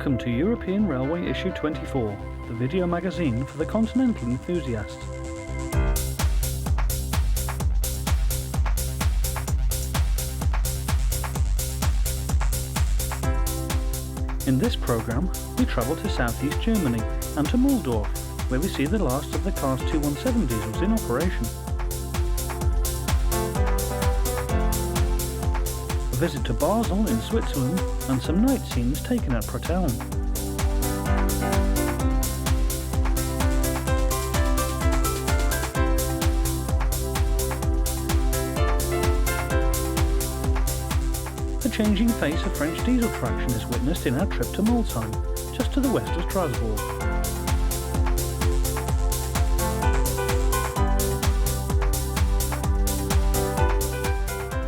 Welcome to European Railway Issue 24, the video magazine for the continental enthusiast. In this programme, we travel to southeast Germany and to Mühldorf, where we see the last of the Class 217 diesels in operation. A visit to Basel in Switzerland and some night scenes taken at Pratteln. The changing face of French diesel traction is witnessed in our trip to Lineside, just to the west of Strasbourg.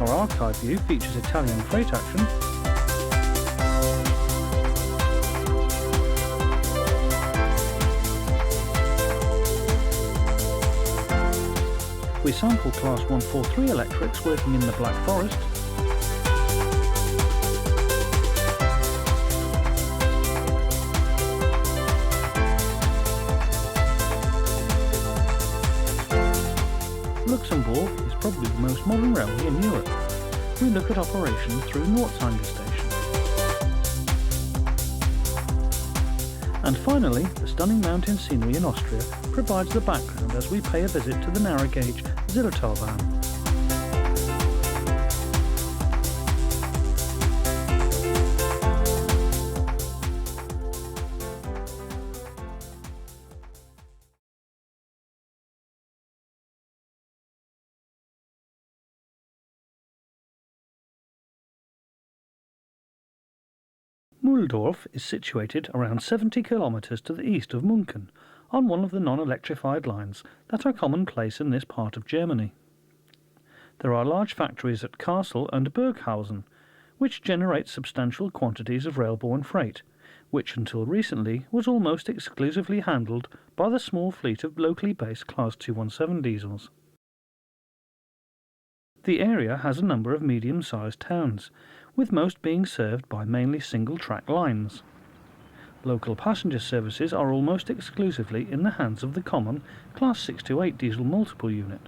Our archive view features Italian freight action, we sample Class 143 electrics working in the Black Forest, Luxembourg is probably the most modern railway in Europe. We look at operation through Nordrhein station. And finally, the stunning mountain scenery in Austria provides the background as we pay a visit to the narrow gauge Zillertalbahn. Mühldorf is situated around 70 kilometres to the east of München, on one of the non-electrified lines that are commonplace in this part of Germany. There are large factories at Kassel and Burghausen, which generate substantial quantities of railborne freight, which until recently was almost exclusively handled by the small fleet of locally based Class 217 diesels. The area has a number of medium-sized towns, with most being served by mainly single-track lines. Local passenger services are almost exclusively in the hands of the common Class 628 diesel multiple unit.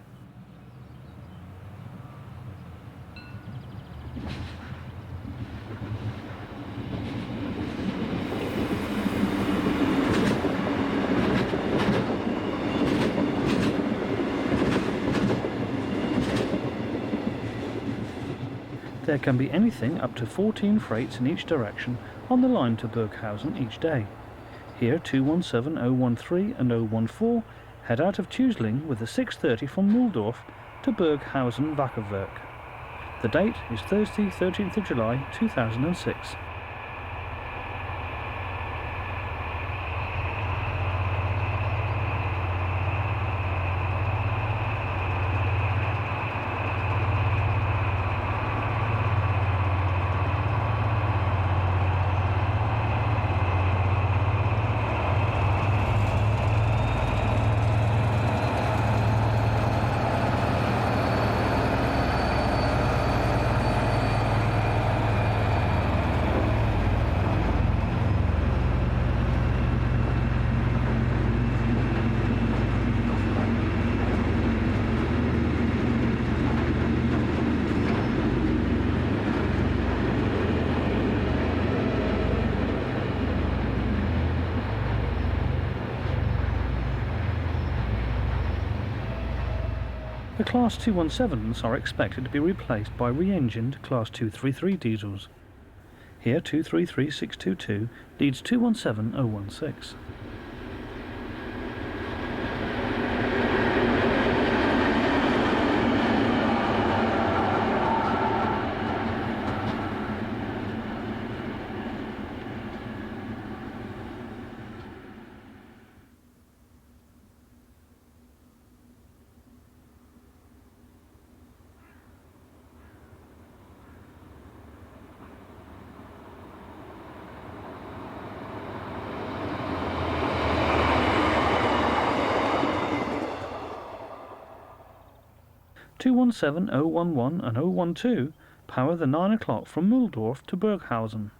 There can be anything up to 14 freights in each direction on the line to Burghausen each day. Here 217, 013 and 014 head out of Tuesling with the 6:30 from Mühldorf to Burghausen Wackerwerk. The date is Thursday 13th of July 2006. The Class 217s are expected to be replaced by re-engined Class 233 diesels. Here 233622 leads 217016. (217, 011 and 012) power the 9 o'clock from Mühldorf to Burghausen.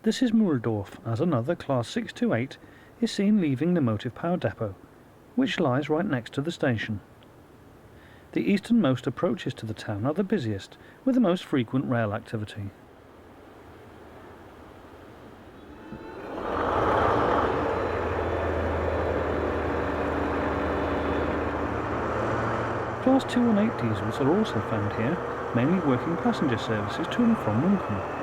This is Mühldorf, as another Class 628 is seen leaving the motive power depot, which lies right next to the station. The easternmost approaches to the town are the busiest, with the most frequent rail activity. Class 218 diesels are also found here, mainly working passenger services to and from Munchen.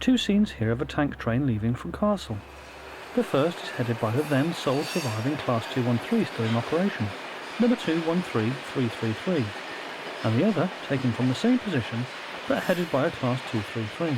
Two scenes here of a tank train leaving from Castle. The first is headed by the then sole surviving Class 213 still in operation, number 213333, and the other taken from the same position but headed by a Class 233.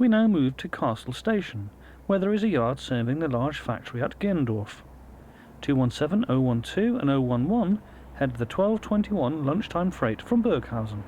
We now move to Castle Station, where there is a yard serving the large factory at Mühldorf. 217, 012 and 011 head the 12:21 lunchtime freight from Burghausen.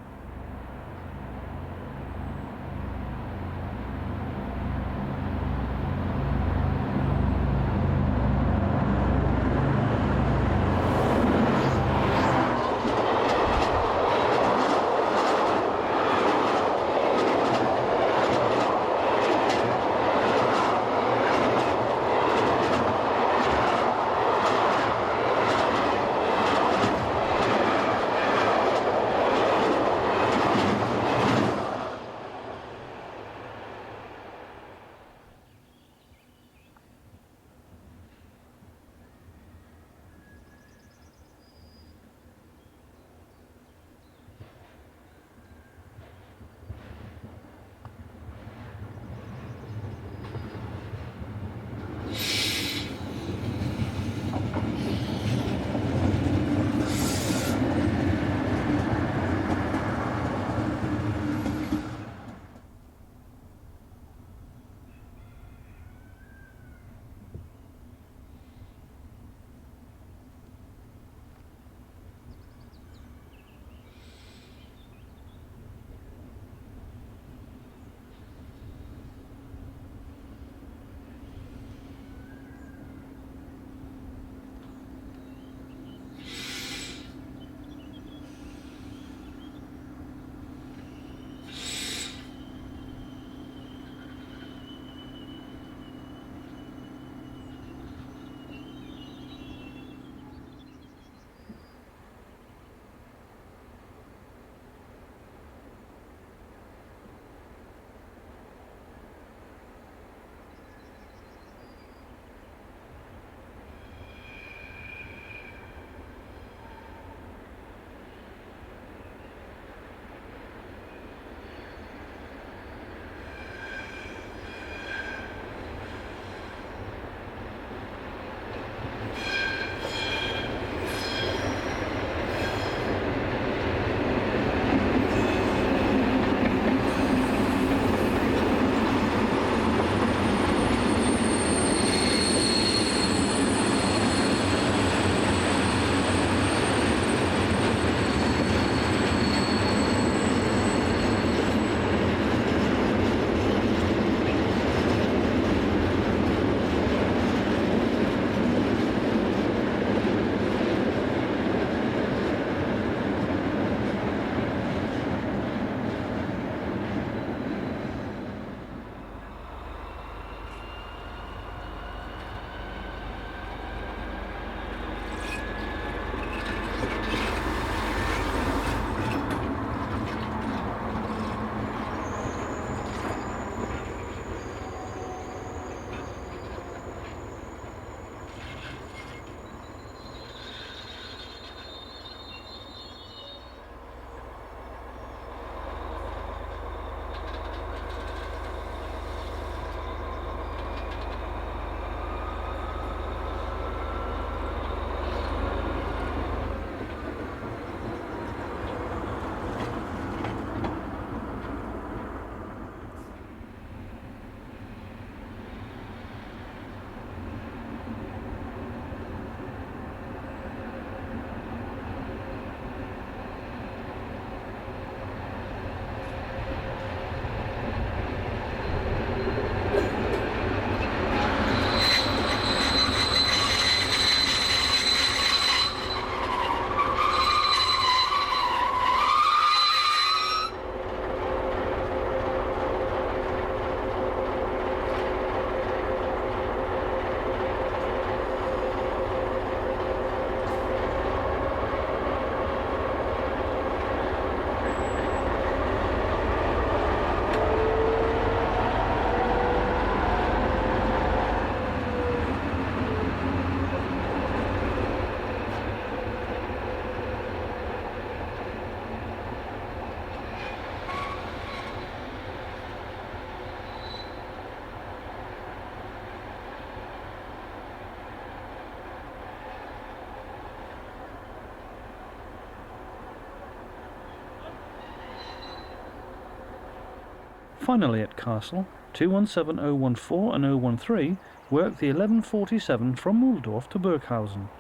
Finally at Castle, 217014 and 013 work the 1147 from Mühldorf to Burghausen.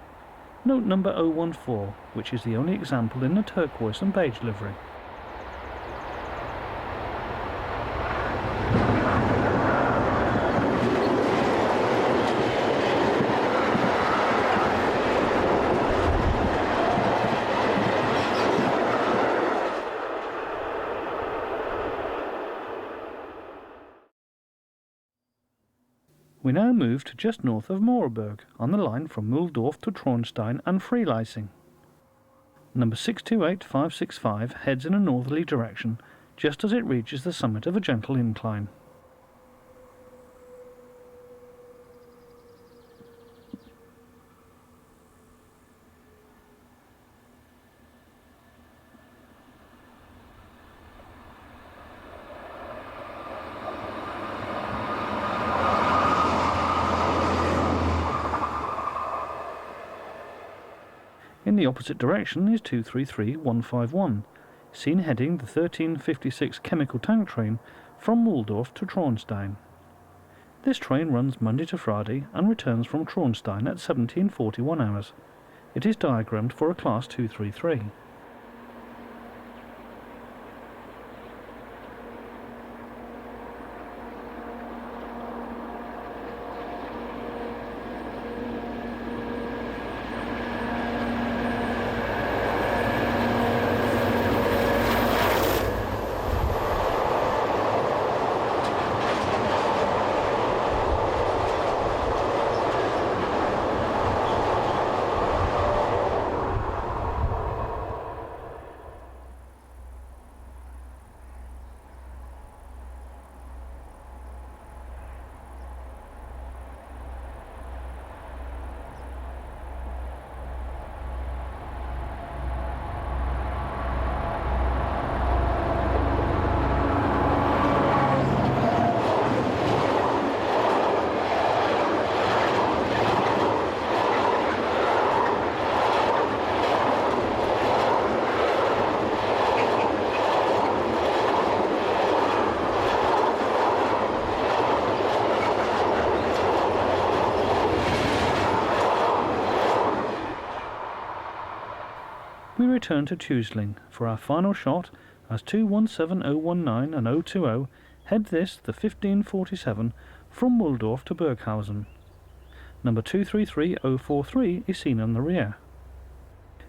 Note number 014, which is the only example in the turquoise and beige livery. We now move to just north of Moorburg, on the line from Mühldorf to Traunstein and Freelassing. Number 628565 heads in a northerly direction, just as it reaches the summit of a gentle incline. In the opposite direction is 233151, seen heading the 1356 chemical tank train from Mühldorf to Traunstein. This train runs Monday to Friday and returns from Traunstein at 1741 hours. It is diagrammed for a Class 233. We return to Tuesling for our final shot as 217019 and 020 head this, the 1547, from Mühldorf to Burghausen. Number 233043 is seen on the rear.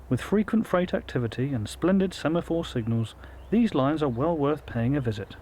With frequent freight activity and splendid semaphore signals, these lines are well worth paying a visit.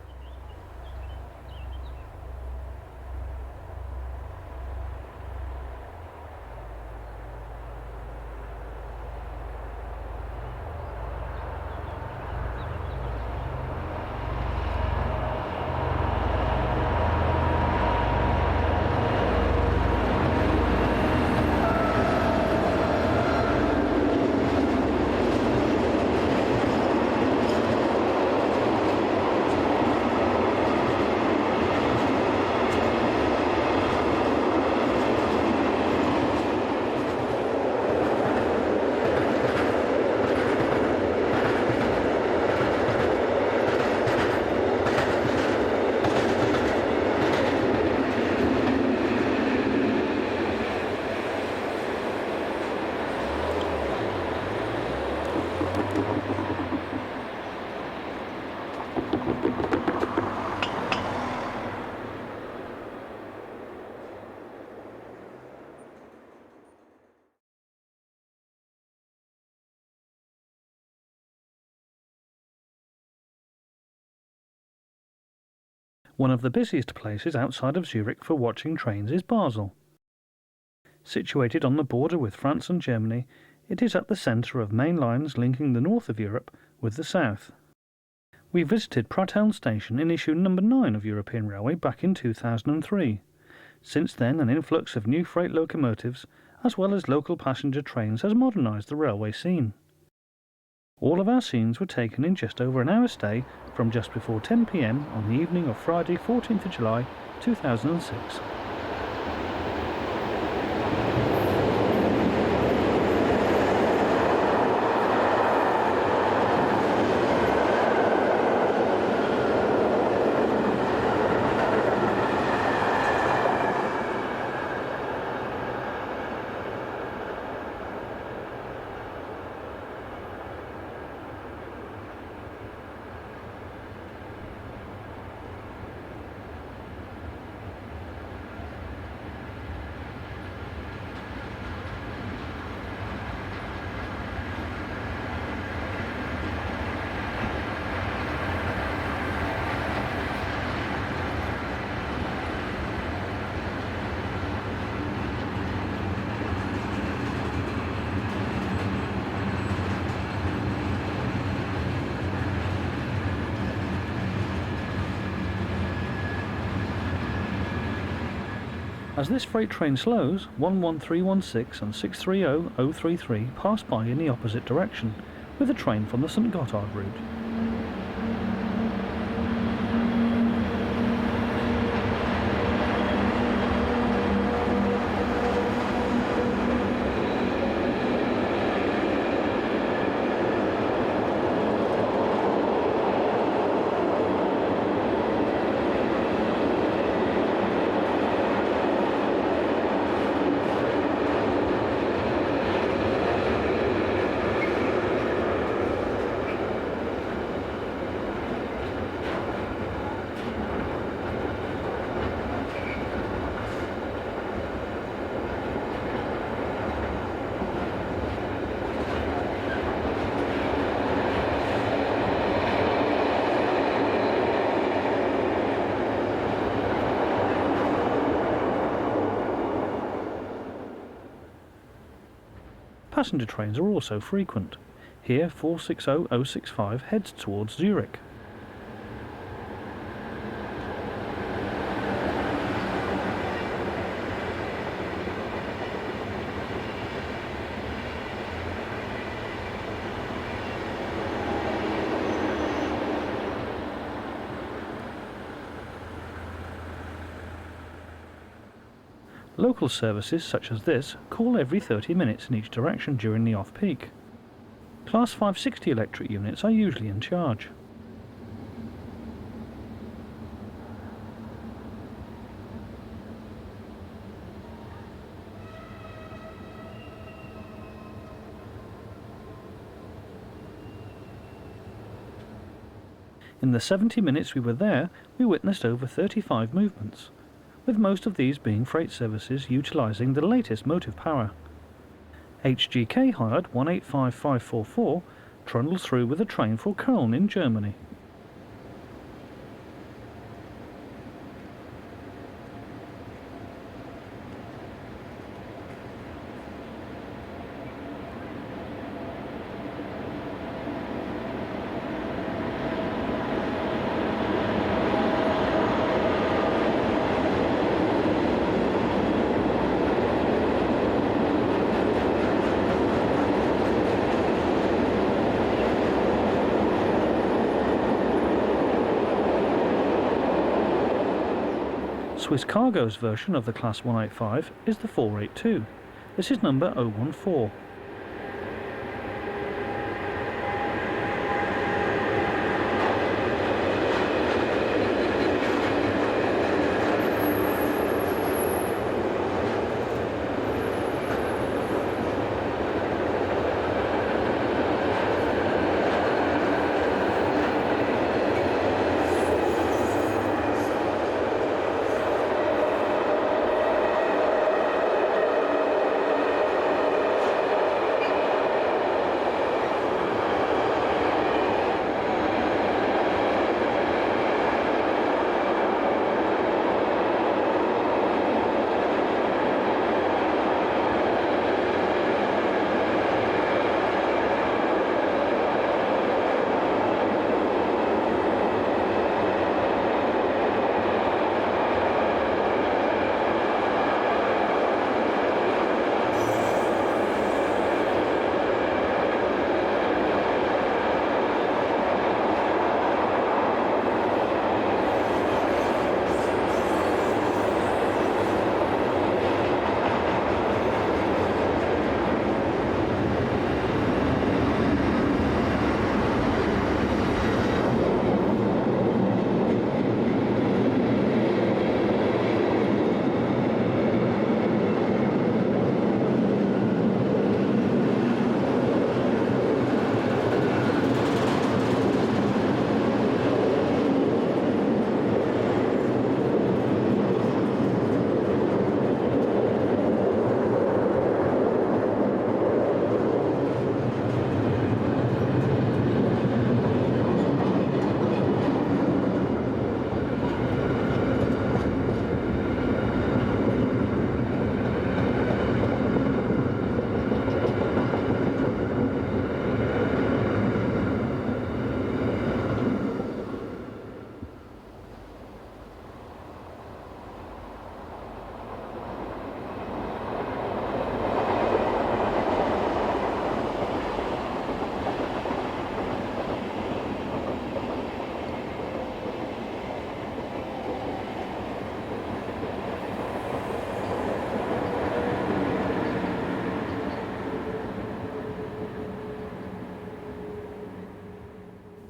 One of the busiest places outside of Zurich for watching trains is Basel. Situated on the border with France and Germany, it is at the centre of main lines linking the north of Europe with the south. We visited Pratteln station in issue number 9 of European Railway back in 2003. Since then, an influx of new freight locomotives, as well as local passenger trains, has modernised the railway scene. All of our scenes were taken in just over an hour's stay from just before 10 p.m. on the evening of Friday 14th of July 2006. As this freight train slows, 11316 and 630033 pass by in the opposite direction, with a train from the St Gothard route. Passenger trains are also frequent. Here 460065 heads towards Zurich. Local services such as this call every 30 minutes in each direction during the off-peak. Class 560 electric units are usually in charge. In the 70 minutes we were there, we witnessed over 35 movements, with most of these being freight services utilising the latest motive power. HGK hired 185544 trundles through with a train for Köln in Germany. Swiss Cargo's version of the Class 185 is the 482. This is number 014.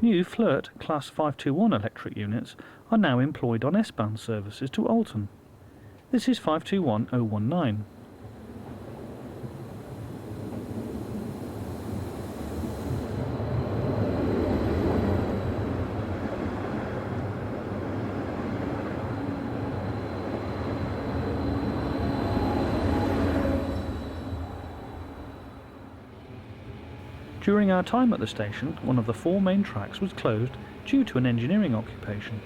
New Flirt Class 521 electric units are now employed on S-bound services to Alton. This is 521019. During our time at the station, one of the 4 main tracks was closed due to an engineering occupation.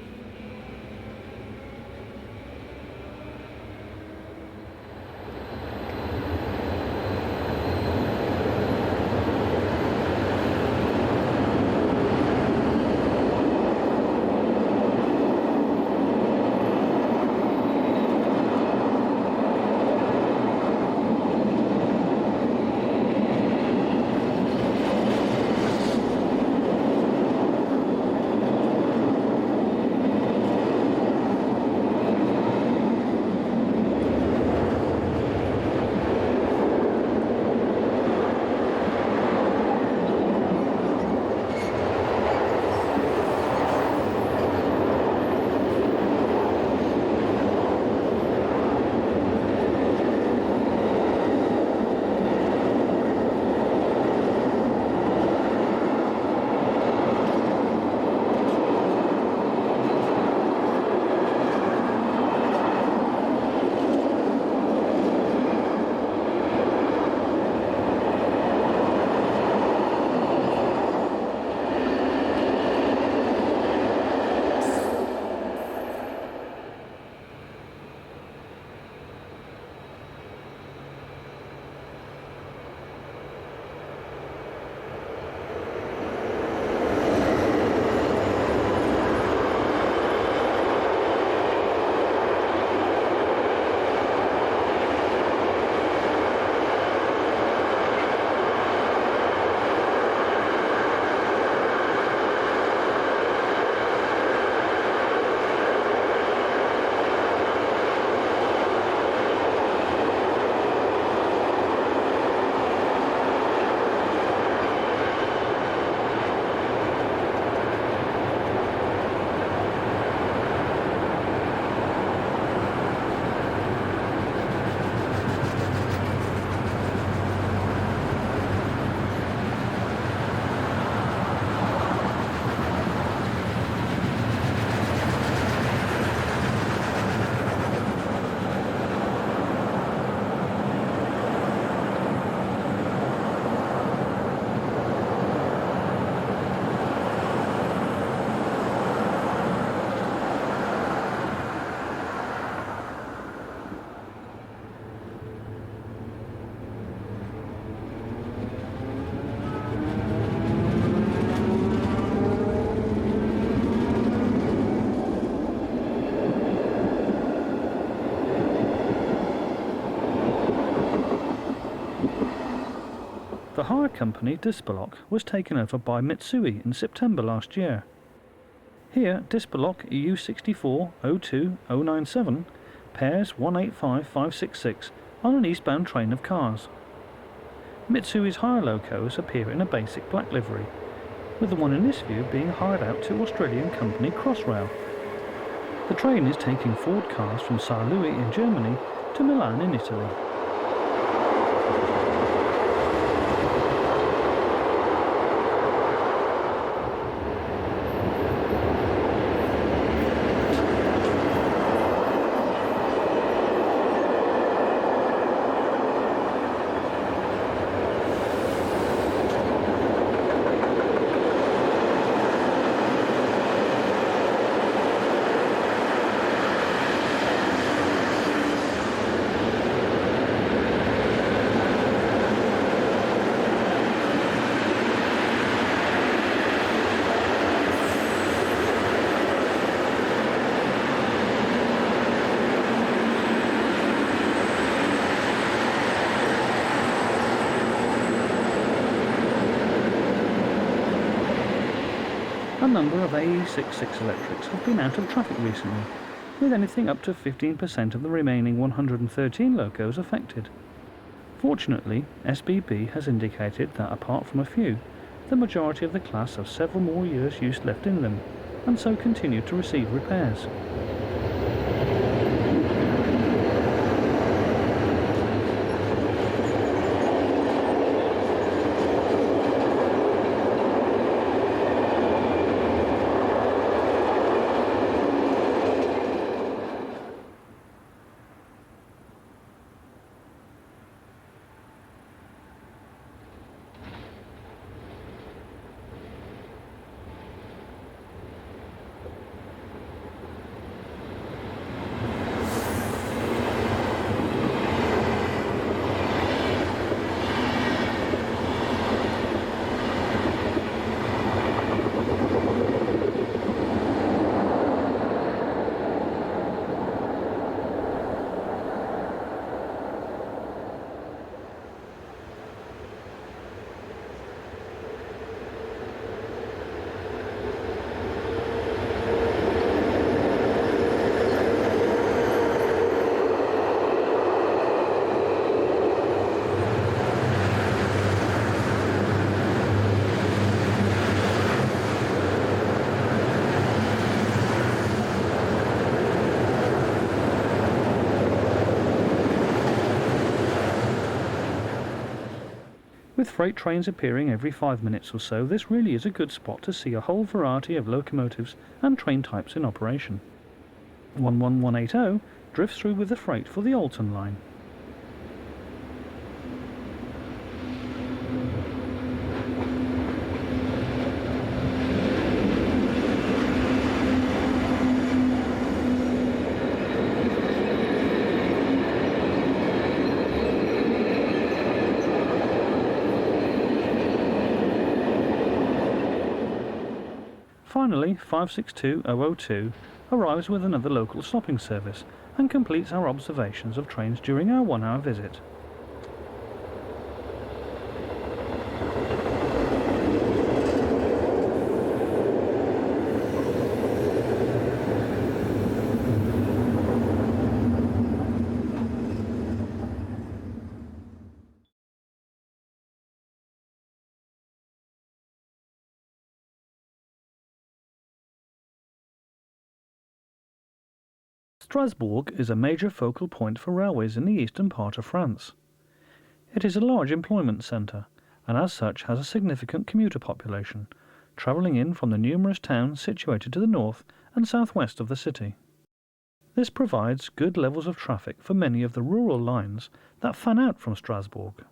The hire company Dispelok was taken over by Mitsui in September last year. Here, Dispelok EU6402097 pairs 185566 on an eastbound train of cars. Mitsui's hire locos appear in a basic black livery, with the one in this view being hired out to Australian company Crossrail. The train is taking Ford cars from Saarlouis in Germany to Milan in Italy. A number of AE66 electrics have been out of traffic recently, with anything up to 15% of the remaining 113 locos affected. Fortunately, SBB has indicated that apart from a few, the majority of the class have several more years' use left in them, and so continue to receive repairs. With freight trains appearing every 5 minutes or so, this really is a good spot to see a whole variety of locomotives and train types in operation. 11180 drifts through with the freight for the Alton line. Finally, 562002 arrives with another local stopping service and completes our observations of trains during our 1-hour visit. Strasbourg is a major focal point for railways in the eastern part of France. It is a large employment centre, and as such has a significant commuter population, travelling in from the numerous towns situated to the north and southwest of the city. This provides good levels of traffic for many of the rural lines that fan out from Strasbourg.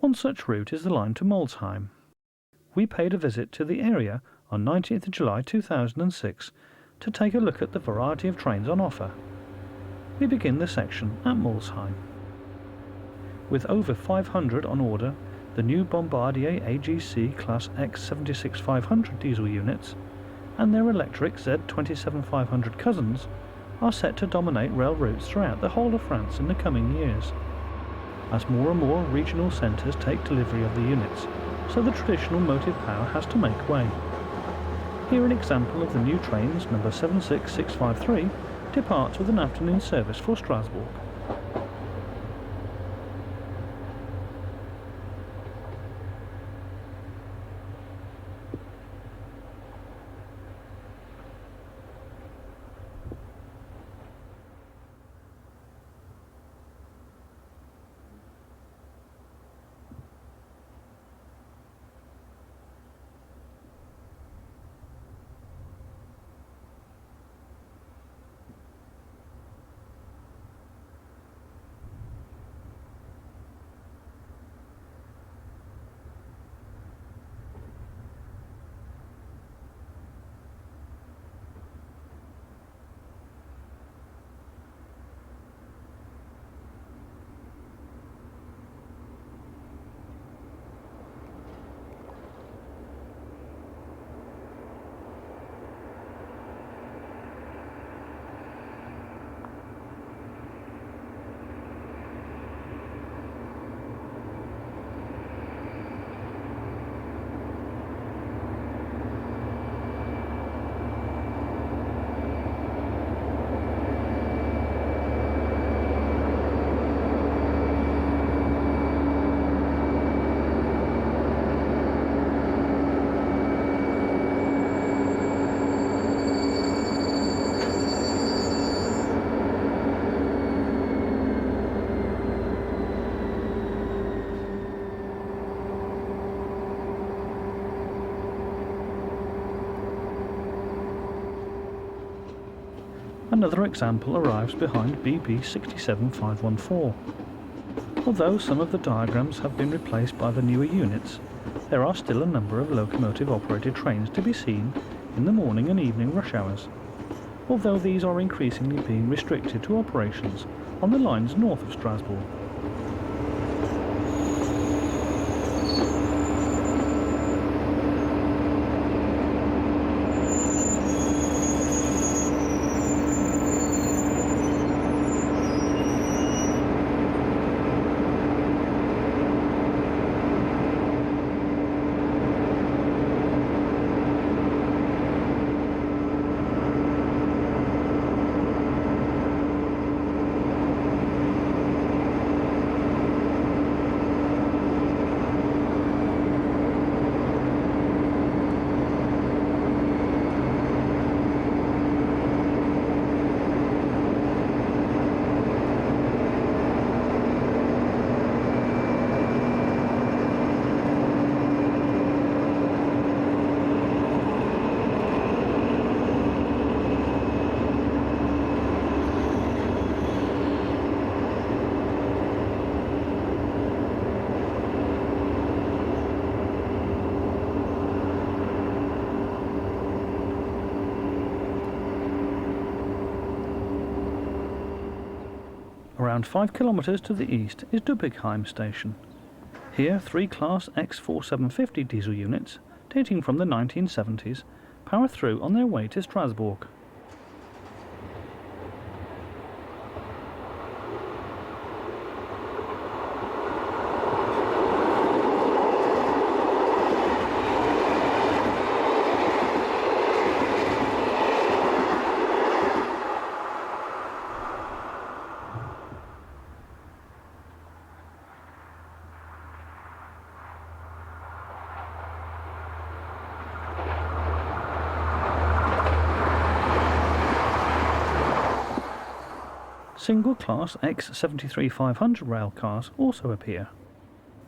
One such route is the line to Molsheim. We paid a visit to the area on 19th July 2006 to take a look at the variety of trains on offer. We begin the section at Molsheim. With over 500 on order, the new Bombardier AGC Class X76500 diesel units and their electric Z27500 cousins are set to dominate rail routes throughout the whole of France in the coming years, as more and more regional centres take delivery of the units, so the traditional motive power has to make way. Here an example of the new trains number 76653 departs with an afternoon service for Strasbourg. Another example arrives behind BB 67514. Although some of the diagrams have been replaced by the newer units, there are still a number of locomotive-operated trains to be seen in the morning and evening rush hours, although these are increasingly being restricted to operations on the lines north of Strasbourg. Around 5 kilometres to the east is Dubigheim station. Here 3 Class X4750 diesel units, dating from the 1970s, power through on their way to Strasbourg. Single Class X73500 rail cars also appear.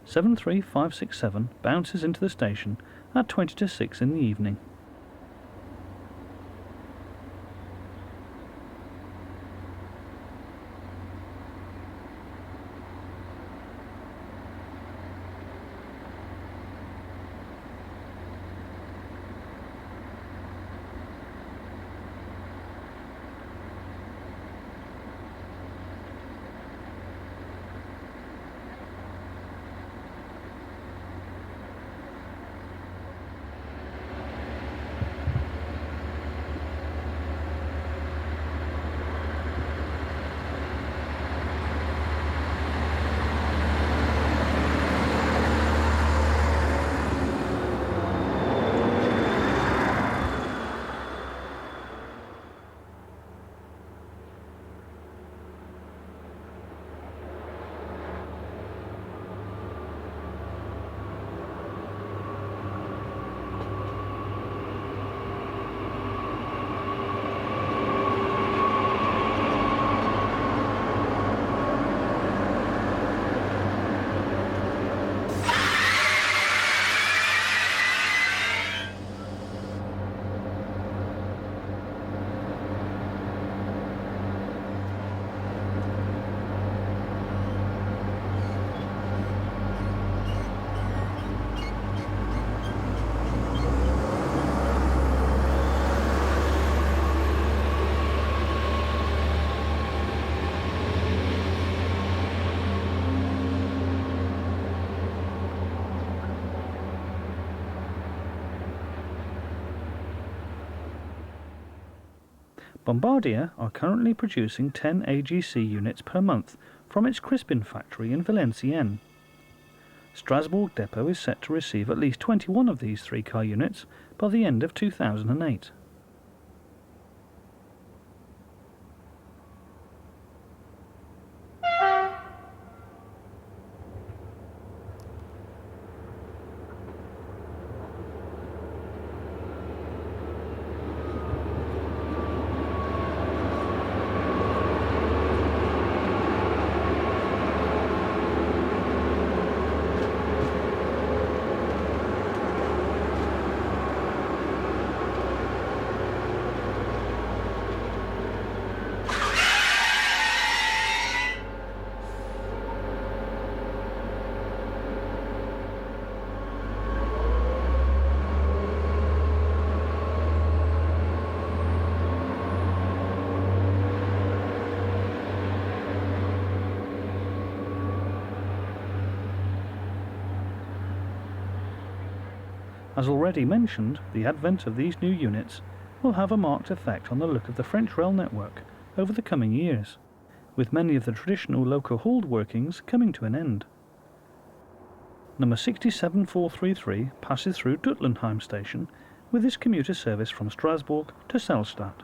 73567 bounces into the station at 20 to 6 in the evening. Bombardier are currently producing 10 AGC units per month from its Crispin factory in Valenciennes. Strasbourg depot is set to receive at least 21 of these 3-car units by the end of 2008. As already mentioned, the advent of these new units will have a marked effect on the look of the French rail network over the coming years, with many of the traditional local hauled workings coming to an end. Number 67433 passes through Duttenheim station with its commuter service from Strasbourg to Selstadt.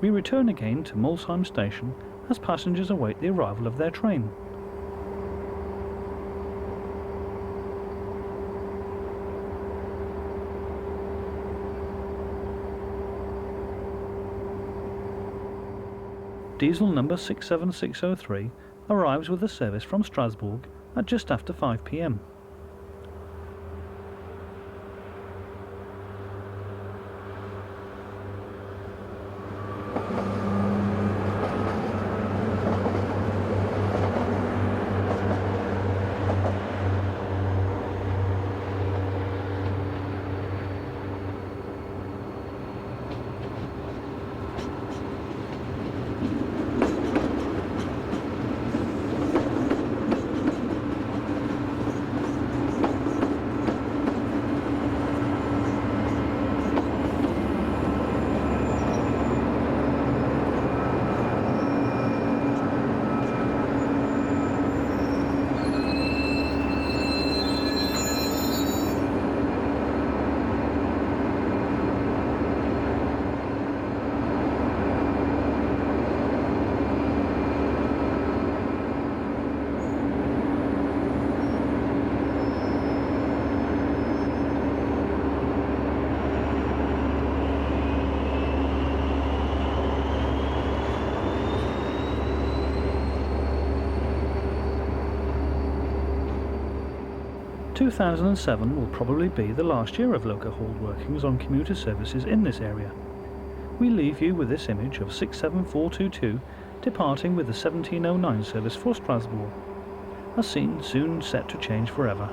We return again to Molsheim station as passengers await the arrival of their train. Diesel number 67603 arrives with a service from Strasbourg at just after 5 p.m. – 2007 will probably be the last year of local hauled workings on commuter services in this area. We leave you with this image of 67422 departing with the 1709 service for Strasbourg, a scene soon set to change forever.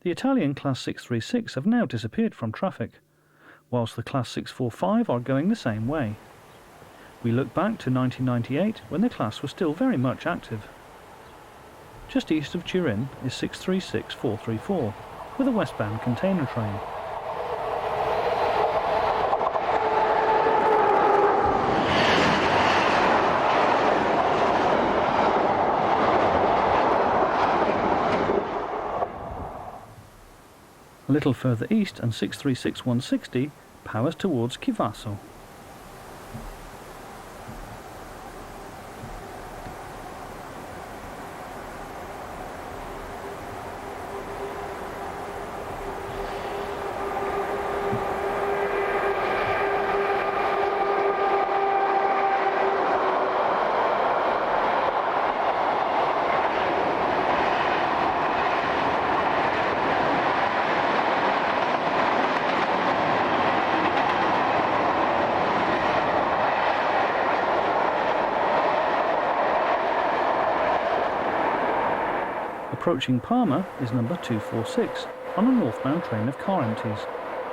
The Italian Class 636 have now disappeared from traffic, whilst the Class 645 are going the same way. We look back to 1998 when the class was still very much active. Just east of Turin is 636434 with a westbound container train. A little further east and 636160 powers towards Chivasso. Approaching Parma is number 246 on a northbound train of car empties.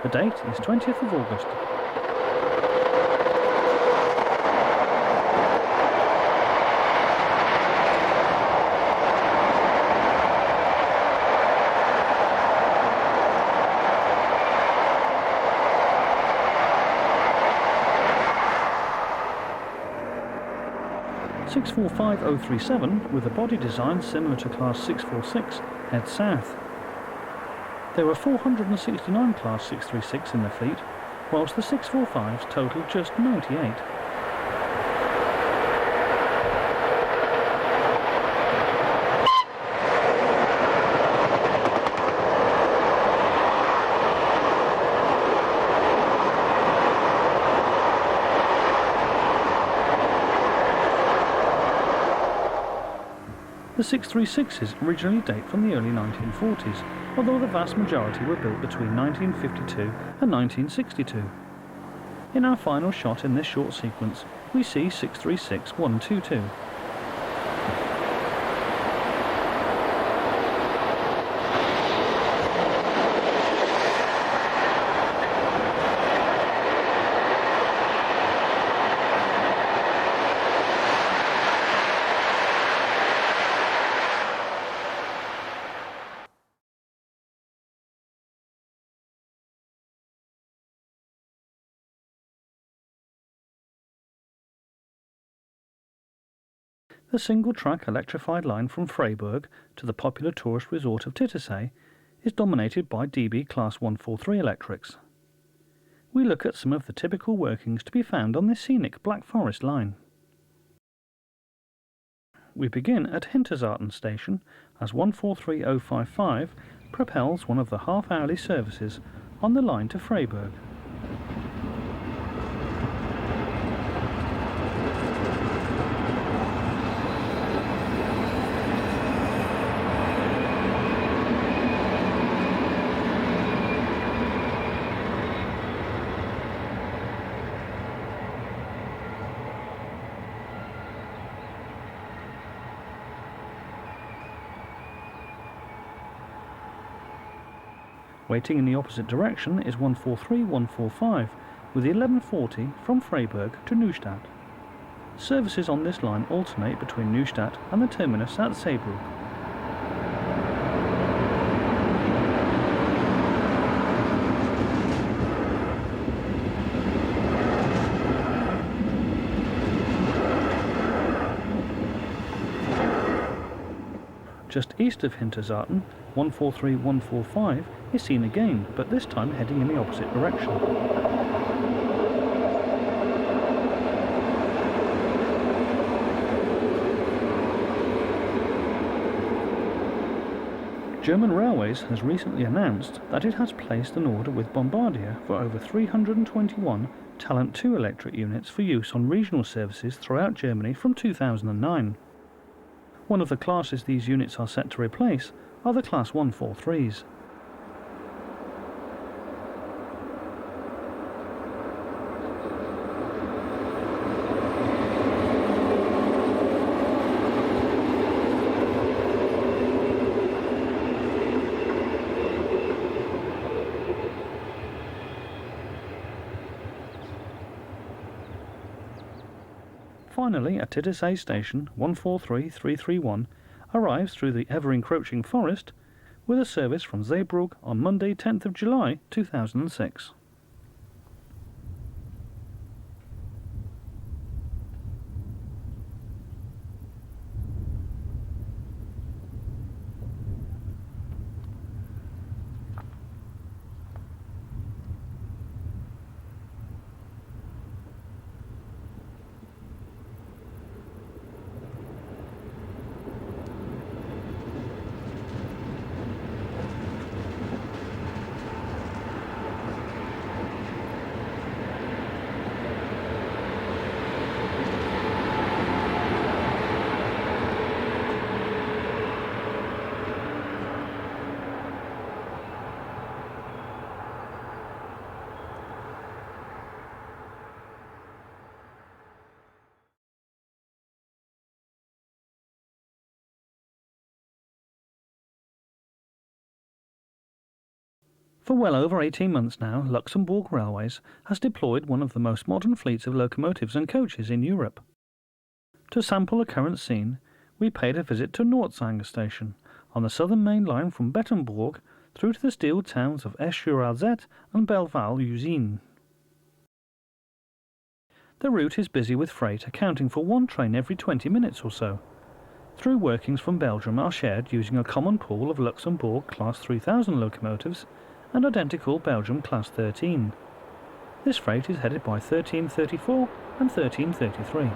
The date is 20th of August. (645-037) with a body design similar to Class 646 heads south. There were 469 Class 636 in the fleet, whilst the 645s totaled just 98. The 636s originally date from the early 1940s, although the vast majority were built between 1952 and 1962. In our final shot in this short sequence, we see 636-122. The single-track electrified line from Freiburg to the popular tourist resort of Titisee is dominated by DB Class 143 electrics. We look at some of the typical workings to be found on this scenic Black Forest line. We begin at Hinterzarten station as 143055 propels one of the half-hourly services on the line to Freiburg. Waiting in the opposite direction is 143145 with the 1140 from Freiburg to Neustadt. Services on this line alternate between Neustadt and the terminus at Zeebrugge. Just east of Hinterzarten, 143145 is seen again, but this time heading in the opposite direction. German Railways has recently announced that it has placed an order with Bombardier for over 321 Talent 2 electric units for use on regional services throughout Germany from 2009. One of the classes these units are set to replace are the Class 143s. Finally, at Titisee station, 143331 arrives through the ever-encroaching forest with a service from Zeebrugge on Monday 10th of July 2006. For well over 18 months now, Luxembourg Railways has deployed one of the most modern fleets of locomotives and coaches in Europe. To sample the current scene, we paid a visit to Nordsanger station on the southern main line from Bettembourg through to the steel towns of Esch-sur-Alzette and Belval-Usine. The route is busy with freight, accounting for one train every 20 minutes or so. Through workings from Belgium are shared using a common pool of Luxembourg Class 3000 locomotives and identical Belgium Class 13. This freight is headed by 1334 and 1333.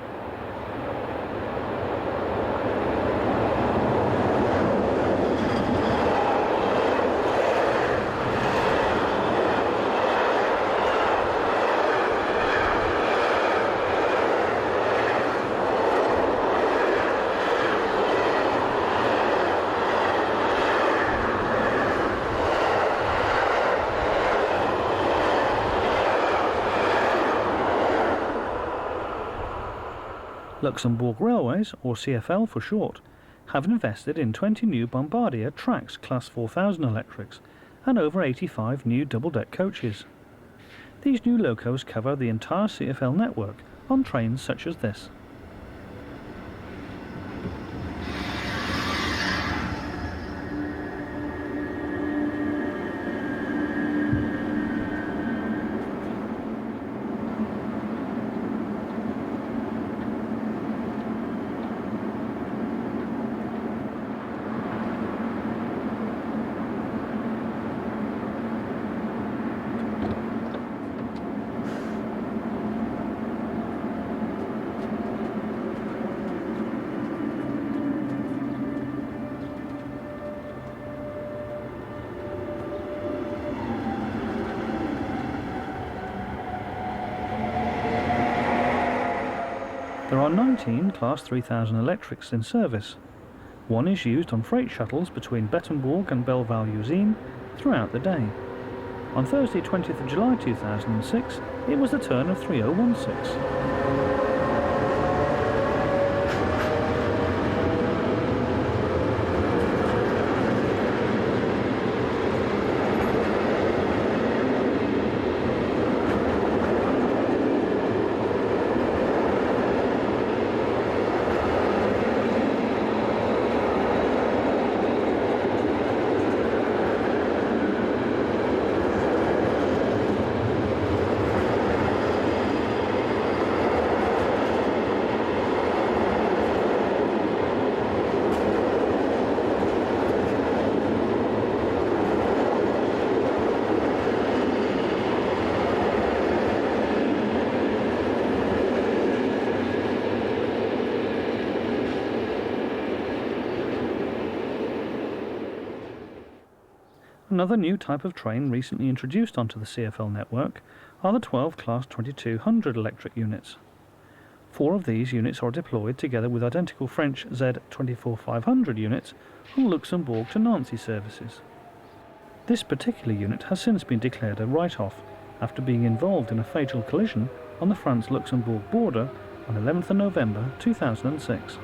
Luxembourg Railways, or CFL for short, have invested in 20 new Bombardier Trax Class 4000 electrics and over 85 new double-deck coaches. These new locos cover the entire CFL network on trains such as this. There are 19 Class 3000 electrics in service. One is used on freight shuttles between Bettembourg and Belval-Usine throughout the day. On Thursday 20th of July 2006, it was the turn of 3016. Another new type of train recently introduced onto the CFL network are the 12 Class 2200 electric units. 4 of these units are deployed together with identical French Z24500 units on Luxembourg to Nancy services. This particular unit has since been declared a write-off after being involved in a fatal collision on the France-Luxembourg border on 11th of November 2006.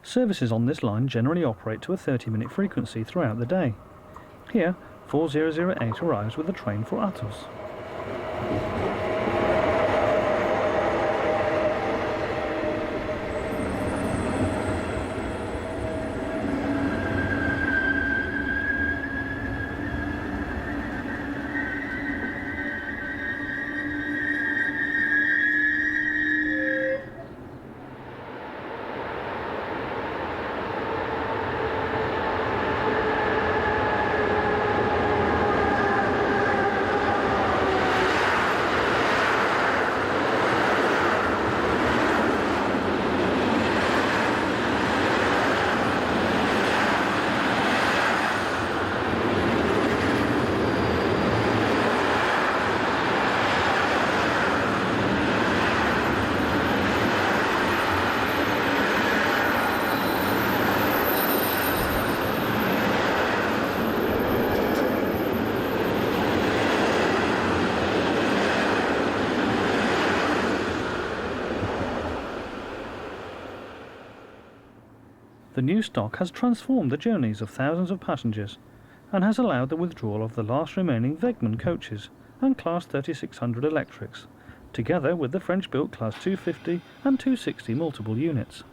Services on this line generally operate to a 30-minute frequency throughout the day. Here, 4008 arrives with a train for Athos. The new stock has transformed the journeys of thousands of passengers and has allowed the withdrawal of the last remaining Wegmann coaches and Class 3600 electrics, together with the French-built Class 250 and 260 multiple units.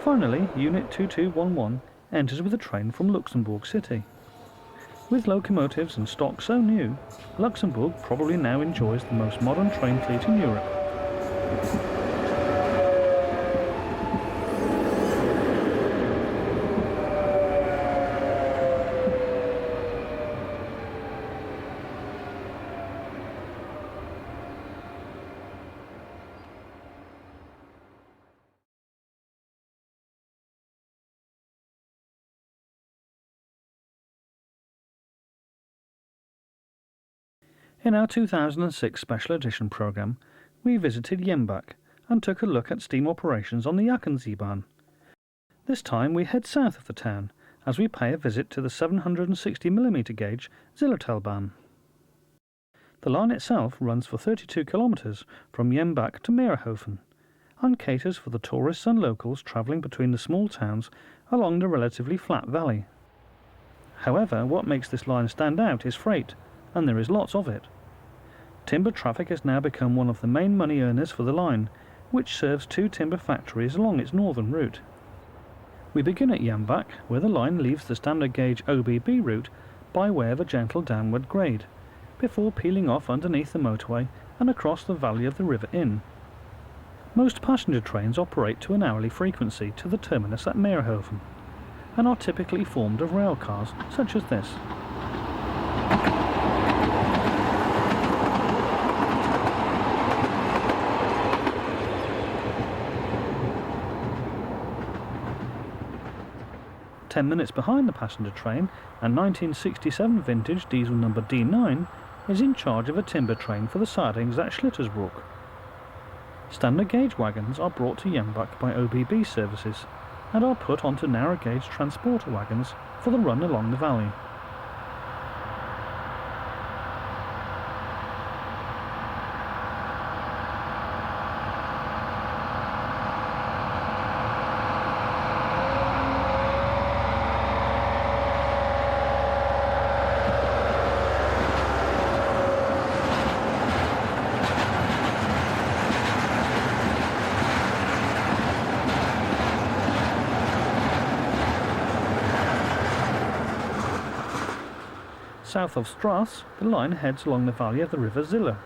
Finally, Unit 2211 enters with a train from Luxembourg City. With locomotives and stock so new, Luxembourg probably now enjoys the most modern train fleet in Europe. In our 2006 Special Edition programme, we visited Jembach and took a look at steam operations on the Aachen-Seebahn. This time we head south of the town as we pay a visit to the 760mm gauge Zillertalbahn. The line itself runs for 32 kilometres from Jembach to Meerhofen and caters for the tourists and locals travelling between the small towns along the relatively flat valley. However, what makes this line stand out is freight, and there is lots of it. Timber traffic has now become one of the main money earners for the line, which serves 2 timber factories along its northern route. We begin at Jembach, where the line leaves the standard gauge OBB route by way of a gentle downward grade, before peeling off underneath the motorway and across the valley of the River Inn. Most passenger trains operate to an hourly frequency to the terminus at Meerhofen, and are typically formed of rail cars such as this. Ten minutes behind the passenger train, a 1967 vintage diesel number D9 is in charge of a timber train for the sidings at Schlittersbruck. Standard gauge wagons are brought to Jembach by OBB services and are put onto narrow gauge transporter wagons for the run along the valley. South of Strasse, the line heads along the valley of the river Ziller.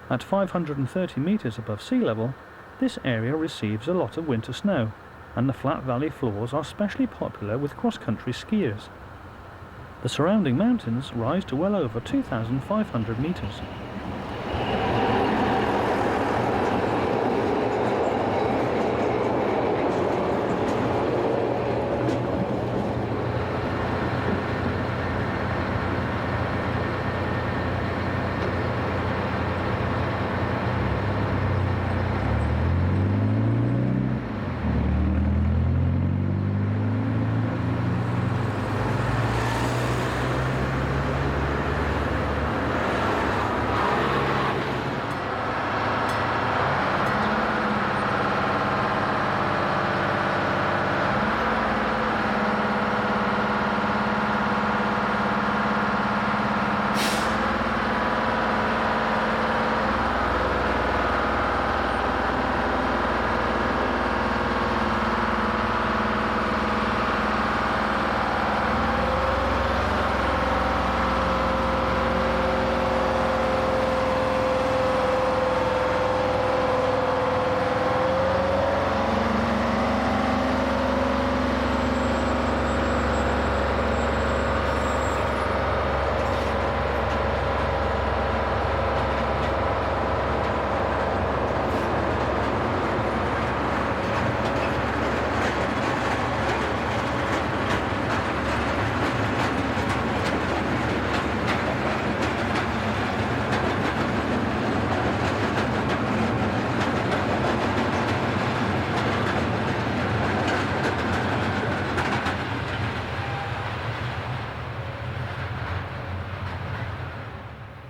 At 530 metres above sea level, this area receives a lot of winter snow, and the flat valley floors are especially popular with cross-country skiers. The surrounding mountains rise to well over 2,500 metres.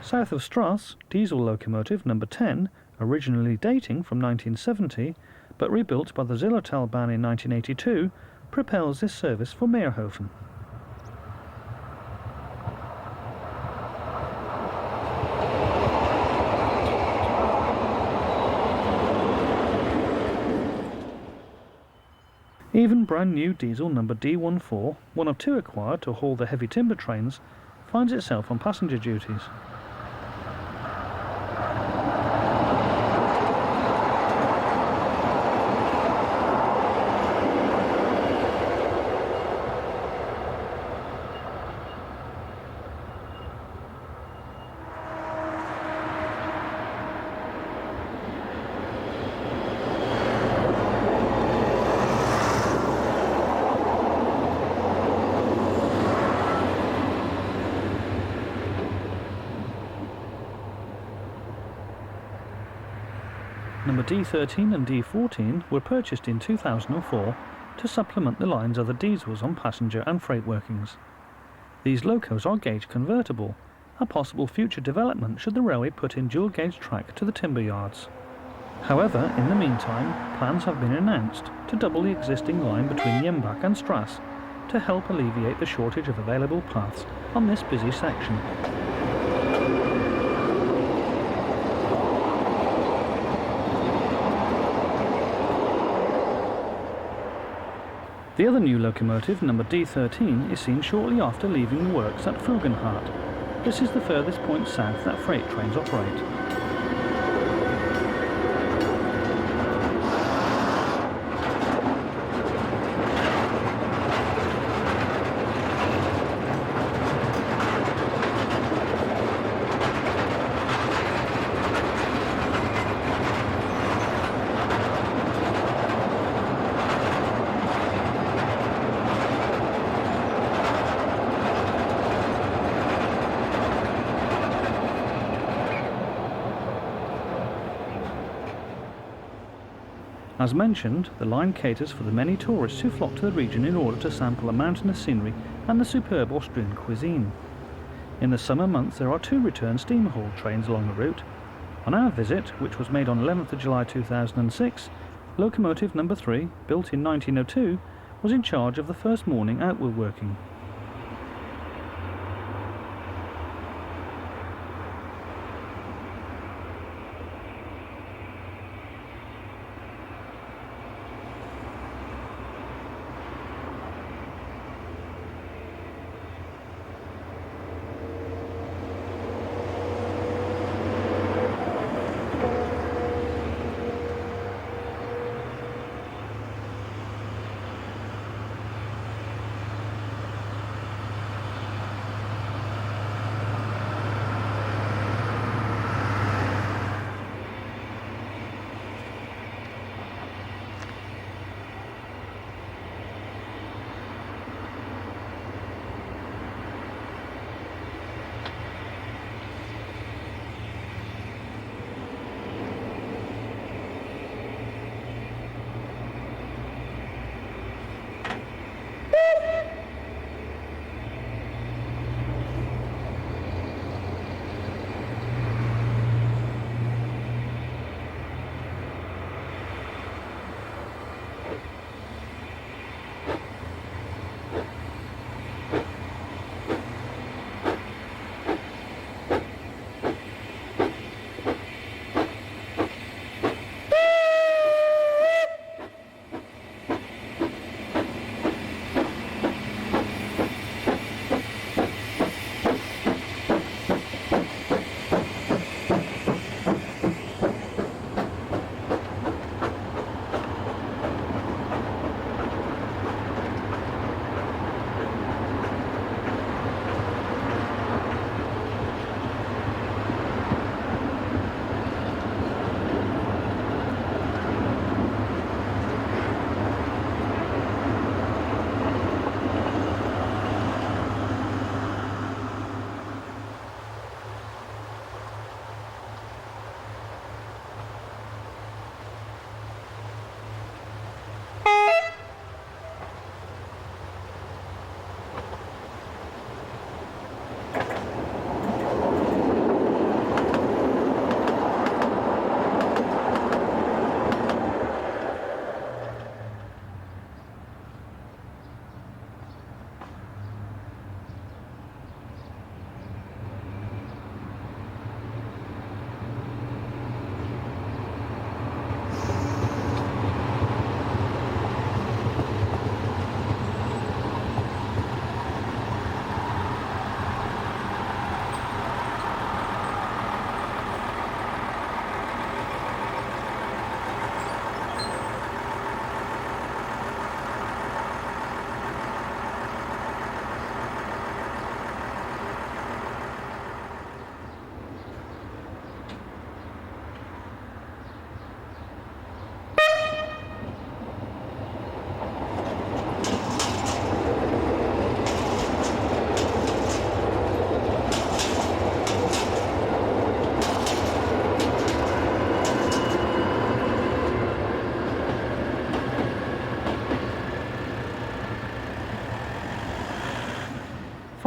South of Strasse, diesel locomotive number 10, originally dating from 1970, but rebuilt by the Zillertalbahn in 1982, propels this service for Meerhofen. Even brand new diesel number D14, one of two acquired to haul the heavy timber trains, finds itself on passenger duties. Number D13 and D14 were purchased in 2004 to supplement the line's other diesels on passenger and freight workings. These locos are gauge convertible, a possible future development should the railway put in dual gauge track to the timber yards. However, in the meantime, plans have been announced to double the existing line between Jembach and Strasse to help alleviate the shortage of available paths on this busy section. The other new locomotive, number D13, is seen shortly after leaving the works at Fugenhardt. This is the furthest point south that freight trains operate. As mentioned, the line caters for the many tourists who flock to the region in order to sample the mountainous scenery and the superb Austrian cuisine. In the summer months there are two return steam haul trains along the route. On our visit, which was made on 11th of July 2006, locomotive number 3, built in 1902, was in charge of the first morning outward working.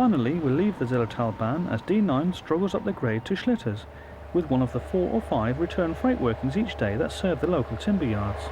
Finally, we leave the Zillertalbahn as D9 struggles up the grade to Schlitters, with one of the 4 or 5 return freight workings each day that serve the local timber yards.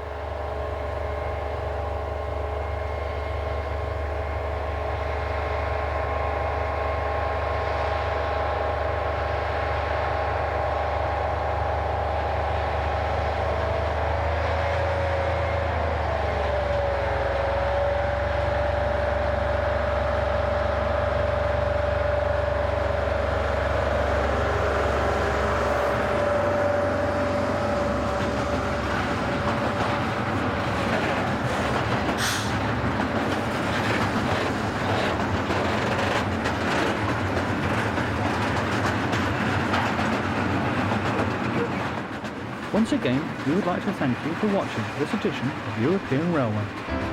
Once again, we would like to thank you for watching this edition of European Railway.